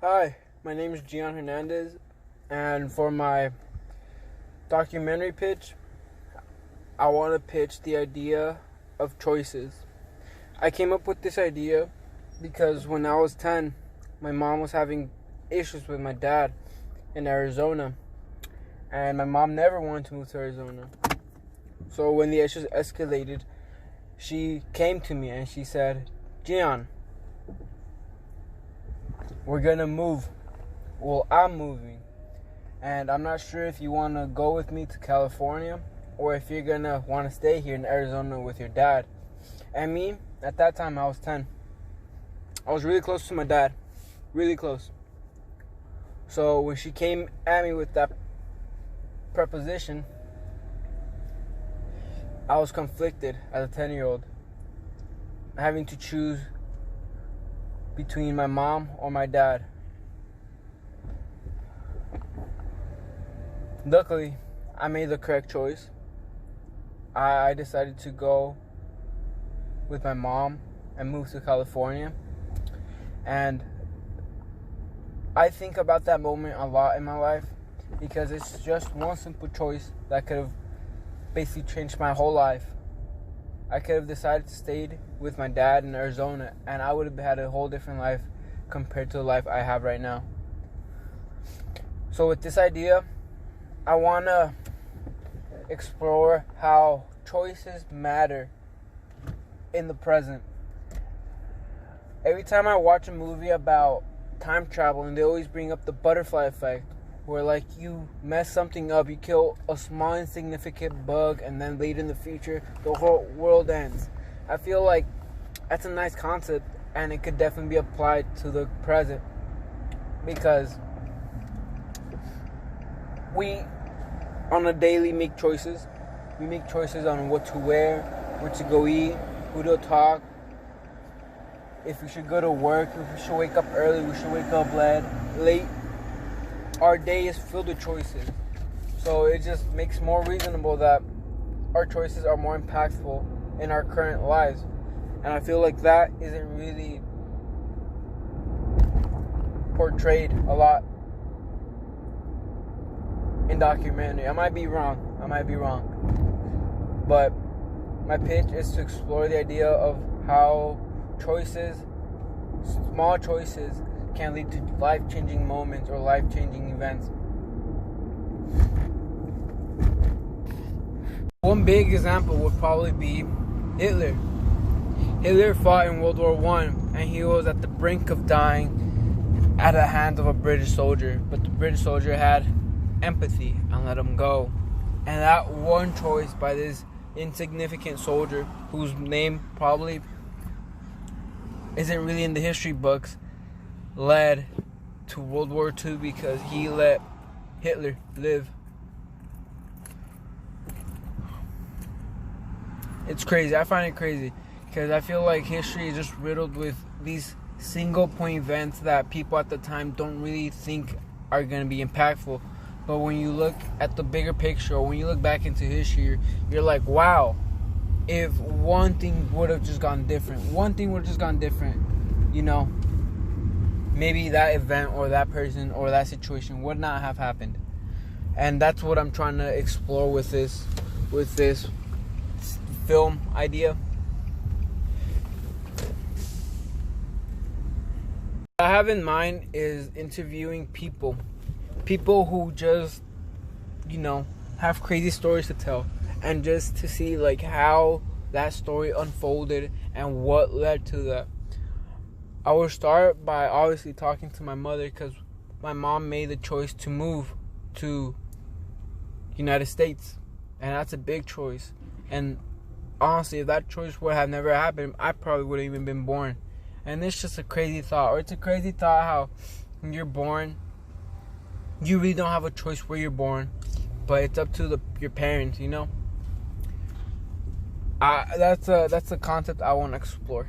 Hi, my name is Gian Hernandez, and for my documentary pitch, I want to pitch the idea of choices. I came up with this idea because when I was 10, my mom was having issues with my dad in Arizona, and my mom never wanted to move to Arizona. So when the issues escalated, she came to me and she said, Gian, we're gonna move. Well, I'm moving. And I'm not sure if you want to go with me to California or if you're gonna want to stay here in Arizona with your dad. And me, at that time, I was 10. I was really close to my dad. Really close. So when she came at me with that proposition, I was conflicted as a 10-year-old, having to choose between my mom or my dad. Luckily, I made the correct choice. I decided to go with my mom and move to California. And I think about that moment a lot in my life because it's just one simple choice that could have basically changed my whole life. I could have decided to stay with my dad in Arizona, and I would have had a whole different life compared to the life I have right now. So with this idea, I want to explore how choices matter in the present. Every time I watch a movie about time travel, and they always bring up the butterfly effect, where like you mess something up, you kill a small insignificant bug, and then later in the future the whole world ends. I feel like that's a nice concept, and it could definitely be applied to the present, because we on a daily make choices. We make choices on what to wear, where to go eat, who to talk, if we should go to work, if we should wake up early, we should wake up late. Our day is filled with choices. So it just makes more reasonable that our choices are more impactful in our current lives. And I feel like that isn't really portrayed a lot in documentary. I might be wrong. But my pitch is to explore the idea of how choices, small choices, can lead to life-changing moments or life-changing events. One big example would probably be Hitler. Hitler fought in World War I, and he was at the brink of dying at the hands of a British soldier. But the British soldier had empathy and let him go. And that one choice by this insignificant soldier, whose name probably isn't really in the history books, led to World War II because he let Hitler live. It's crazy. I find it crazy because I feel like history is just riddled with these single point events that people at the time don't really think are going to be impactful. But when you look at the bigger picture, or when you look back into history, you're like, wow, if one thing would have just gone different, you know, maybe that event or that person or that situation would not have happened. And that's what I'm trying to explore with this film idea. What I have in mind is interviewing people who just, you know, have crazy stories to tell, and just to see like how that story unfolded and what led to that. I will start by obviously talking to my mother, because my mom made the choice to move to United States, and that's a big choice. And honestly, if that choice would have never happened, I probably wouldn't even been born. And it's just a crazy thought. Or it's a crazy thought how when you're born, you really don't have a choice where you're born, but it's up to your parents, you know. That's a concept I want to explore.